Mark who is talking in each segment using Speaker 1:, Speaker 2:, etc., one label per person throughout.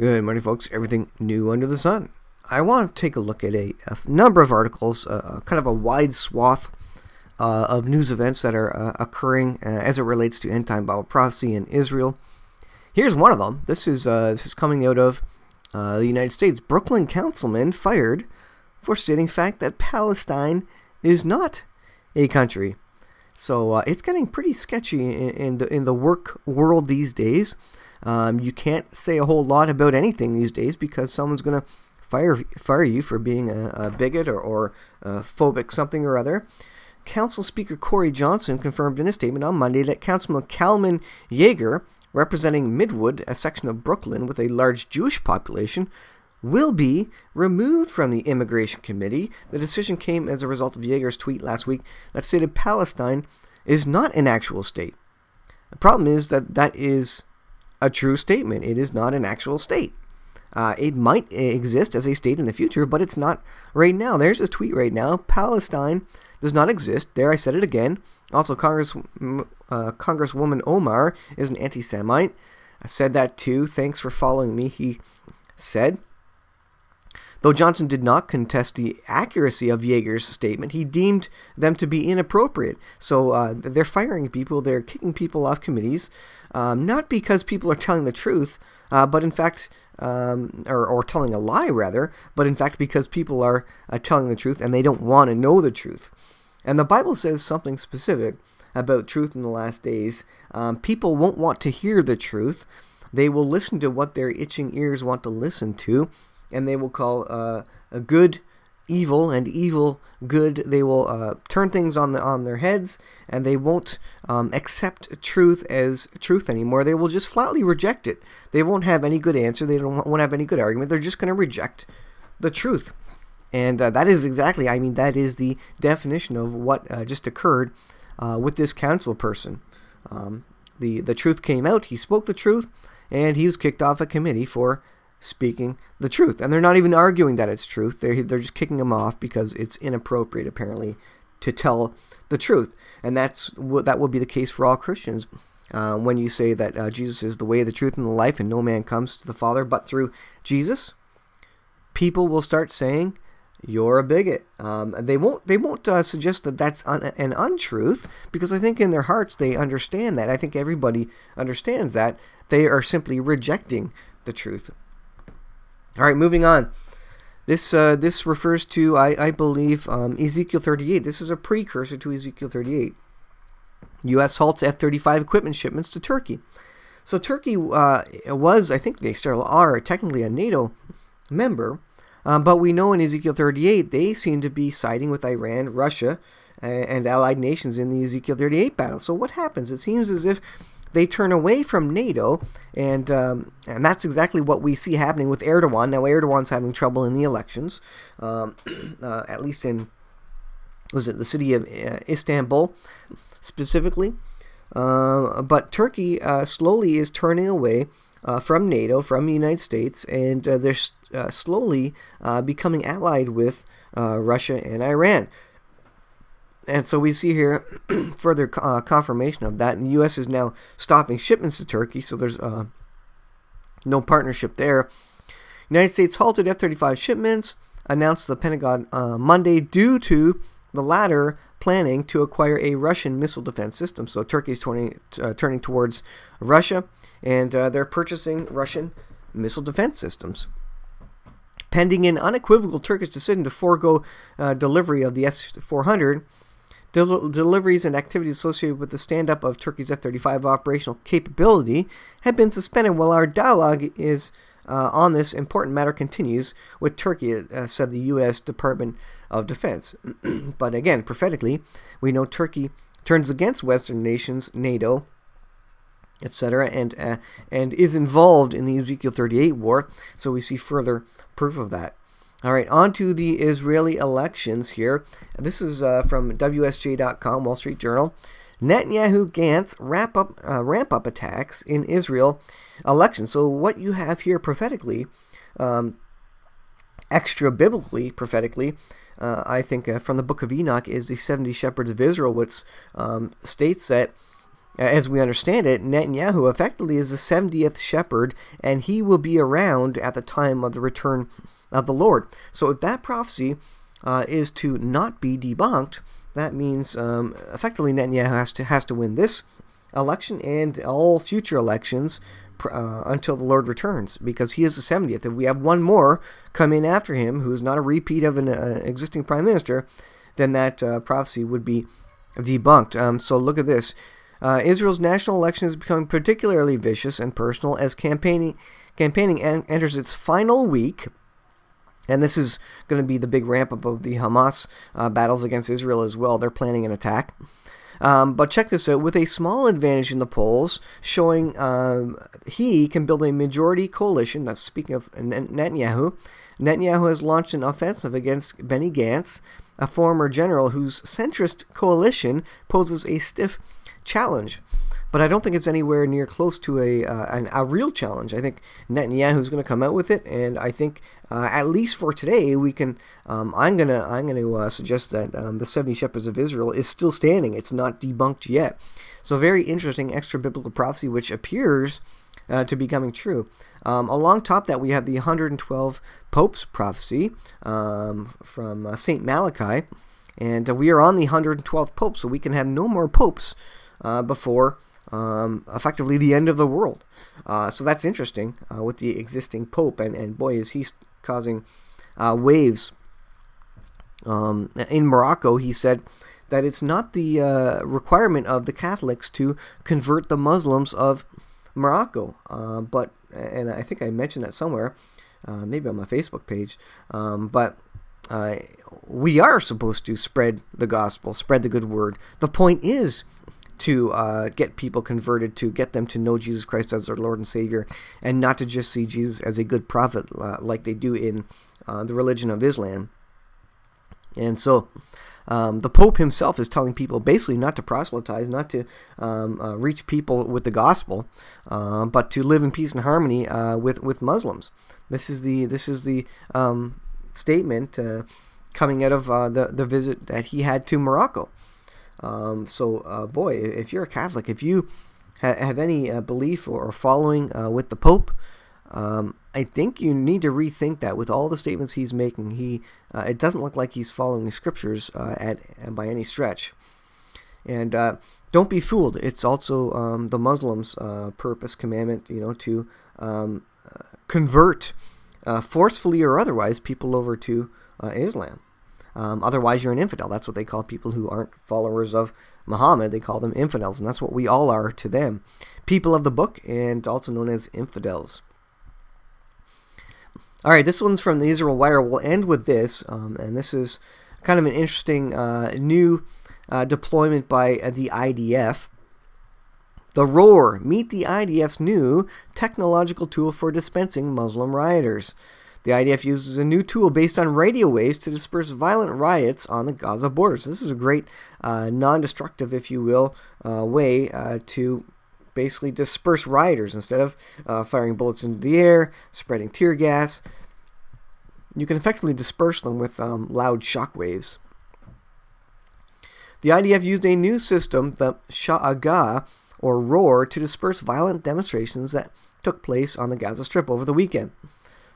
Speaker 1: Good morning, folks. Everything new under the sun. I want to take a look at a number of articles, kind of a wide swath of news events that are occurring as it relates to end-time Bible prophecy in Israel. Here's one of them. This is coming out of the United States. Brooklyn councilman fired for stating fact that Palestine is not a country. So it's getting pretty sketchy in the work world these days. You can't say a whole lot about anything these days because someone's going to fire you for being a bigot or phobic something or other. Council Speaker Corey Johnson confirmed in a statement on Monday that Councilman Kalman Yeager, representing Midwood, a section of Brooklyn with a large Jewish population, will be removed from the Immigration Committee. The decision came as a result of Yeager's tweet last week that stated Palestine is not an actual state. The problem is that is a true statement. It is not an actual state. It might exist as a state in the future, but it's not right now. There's his tweet right now. Palestine does not exist. There, I said it again. Also, Congresswoman Omar is an anti-Semite. I said that too. Thanks for following me, he said. Though Johnson did not contest the accuracy of Yeager's statement, he deemed them to be inappropriate. So they're firing people, they're kicking people off committees, not because people are telling the truth, but in fact, or telling a lie rather, but in fact because people are telling the truth and they don't want to know the truth. And the Bible says something specific about truth in the last days. People won't want to hear the truth. They will listen to what their itching ears want to listen to, and they will call a good evil and evil good. They will turn things on their heads, and they won't accept truth as truth anymore. They will just flatly reject it. They won't have any good answer. They won't have any good argument. They're just going to reject the truth. And that is exactly, I mean, that is the definition of what just occurred with this council person. The truth came out. He spoke the truth, and he was kicked off a committee for speaking the truth. And they're not even arguing that it's truth. They're just kicking him off because it's inappropriate, apparently, to tell the truth. And that will be the case for all Christians. When you say that Jesus is the way, the truth, and the life, and no man comes to the Father but through Jesus, people will start saying, you're a bigot. They won't suggest that that's an untruth, because I think in their hearts they understand that. I think everybody understands that. They are simply rejecting the truth. All right, moving on. This refers to, I believe, Ezekiel 38. This is a precursor to Ezekiel 38. U.S. halts F35 equipment shipments to Turkey. So Turkey was, I think they still are, technically a NATO member, but we know in Ezekiel 38 they seem to be siding with Iran, Russia, and allied nations in the Ezekiel 38 battle. So what happens? It seems as if they turn away from NATO, and that's exactly what we see happening with Erdogan. Now, Erdogan's having trouble in the elections, at least in, was it the city of Istanbul specifically? But Turkey slowly is turning away from NATO, from the United States, and they're slowly becoming allied with Russia and Iran. And so we see here further confirmation of that. And the U.S. is now stopping shipments to Turkey, so there's no partnership there. United States halted F-35 shipments, announced the Pentagon Monday, due to the latter planning to acquire a Russian missile defense system. So Turkey's turning towards Russia, and they're purchasing Russian missile defense systems. Pending an unequivocal Turkish decision to forego delivery of the S-400, deliveries and activities associated with the stand-up of Turkey's F-35 operational capability have been suspended while our dialogue is on this important matter continues with Turkey, said the U.S. Department of Defense. But again, prophetically, we know Turkey turns against Western nations, NATO, etc., and is involved in the Ezekiel 38 war, so we see further proof of that. All right, on to the Israeli elections here. This is from WSJ.com, Wall Street Journal. Netanyahu Gantz ramp up attacks in Israel elections. So what you have here prophetically, extra biblically prophetically, I think from the book of Enoch, is the 70 shepherds of Israel, which states that as we understand it, Netanyahu effectively is the 70th shepherd, and he will be around at the time of the return of the Lord. So if that prophecy is to not be debunked, that means effectively Netanyahu has to win this election and all future elections until the Lord returns, because he is the 70th. If we have one more come in after him who is not a repeat of an existing prime minister, then that prophecy would be debunked. So look at this. Israel's national election is becoming particularly vicious and personal as campaigning enters its final week. And this is going to be the big ramp up of the Hamas battles against Israel as well. They're planning an attack. But check this out. With a small advantage in the polls, showing he can build a majority coalition. That's speaking of Netanyahu. Netanyahu has launched an offensive against Benny Gantz, a former general whose centrist coalition poses a stiff challenge. But I don't think it's anywhere near close to a real challenge. I think Netanyahu's going to come out with it, and I think at least for today we can. I'm gonna suggest that the 70 shepherds of Israel is still standing. It's not debunked yet. So very interesting extra biblical prophecy, which appears to be coming true. Along top that we have the 112 popes prophecy from Saint Malachi, and we are on the 112th pope, so we can have no more popes before. Effectively the end of the world. So that's interesting with the existing pope, and boy, is he causing waves. In Morocco, he said that it's not the requirement of the Catholics to convert the Muslims of Morocco, but, and I think I mentioned that somewhere, maybe on my Facebook page, but we are supposed to spread the gospel, spread the good word. The point is to get people converted, to get them to know Jesus Christ as their Lord and Savior, and not to just see Jesus as a good prophet like they do in the religion of Islam. And so the Pope himself is telling people basically not to proselytize, not to reach people with the gospel, but to live in peace and harmony with Muslims. This is the statement coming out of the visit that he had to Morocco. Boy, if you're a Catholic, if you have any belief or following with the Pope, I think you need to rethink that. With all the statements he's making, it doesn't look like he's following the scriptures by any stretch. And don't be fooled. It's also the Muslims' purpose, commandment, to convert forcefully or otherwise people over to Islam. Otherwise, you're an infidel. That's what they call people who aren't followers of Muhammad. They call them infidels, and that's what we all are to them. People of the book, and also known as infidels. All right, this one's from the Israel Wire. We'll end with this, and this is kind of an interesting new deployment by the IDF. The Roar, meet the IDF's new technological tool for dispensing Muslim rioters. The IDF uses a new tool based on radio waves to disperse violent riots on the Gaza border. So this is a great non-destructive, if you will, way to basically disperse rioters. Instead of firing bullets into the air, spreading tear gas, you can effectively disperse them with loud shock waves. The IDF used a new system, the Sha'agah, or Roar, to disperse violent demonstrations that took place on the Gaza Strip over the weekend.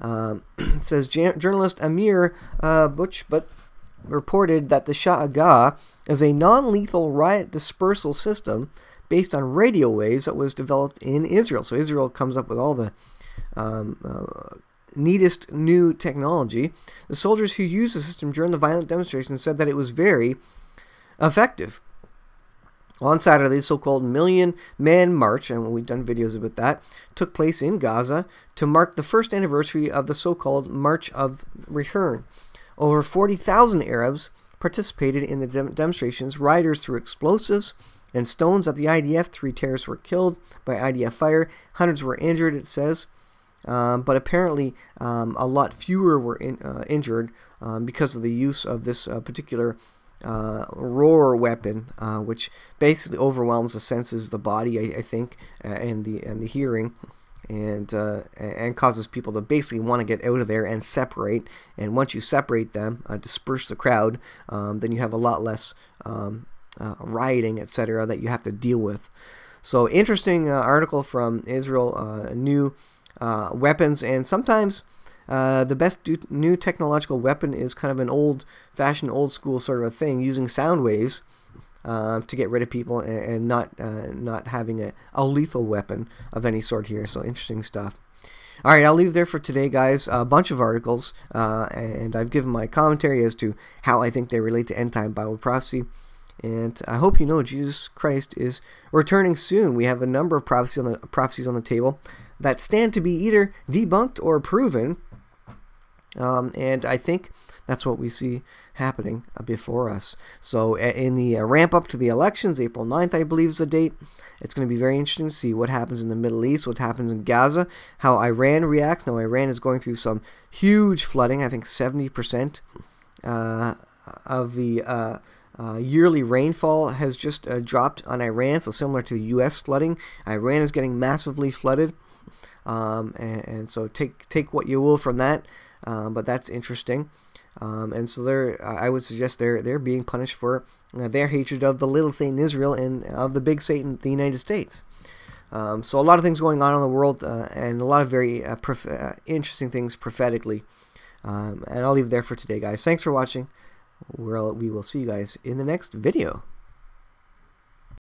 Speaker 1: It says journalist Amir Buchbut reported that the Sha'agah is a non-lethal riot dispersal system based on radio waves that was developed in Israel. So Israel comes up with all the neatest new technology. The soldiers who used the system during the violent demonstrations said that it was very effective. On Saturday, the so-called Million Man March, and we've done videos about that, took place in Gaza to mark the first anniversary of the so-called March of Return. Over 40,000 Arabs participated in the demonstrations. Rioters threw explosives and stones at the IDF. 3 terrorists were killed by IDF fire. Hundreds were injured, it says. But apparently a lot fewer were injured because of the use of this particular roar weapon, which basically overwhelms the senses of the body, I think, and the hearing, and causes people to basically want to get out of there and separate. And once you separate them, disperse the crowd, then you have a lot less rioting, etc., that you have to deal with. So interesting article from Israel, new weapons, and sometimes the best new technological weapon is kind of an old-fashioned, old-school sort of a thing, using sound waves to get rid of people, and not having a lethal weapon of any sort here. So interesting stuff. All right, I'll leave there for today, guys. A bunch of articles, and I've given my commentary as to how I think they relate to end-time Bible prophecy. And I hope you know Jesus Christ is returning soon. We have a number of prophecies on the table that stand to be either debunked or proven. And I think that's what we see happening before us. So in the ramp up to the elections, April 9th, I believe, is the date. It's going to be very interesting to see what happens in the Middle East, what happens in Gaza, how Iran reacts. Now, Iran is going through some huge flooding. I think 70% of the yearly rainfall has just dropped on Iran, so similar to the U.S. flooding. Iran is getting massively flooded, and so take what you will from that. But that's interesting, and so I would suggest they're being punished for their hatred of the little Satan Israel and of the big Satan, the United States. So a lot of things going on in the world, and a lot of very interesting things prophetically. And I'll leave it there for today, guys. Thanks for watching. We will see you guys in the next video.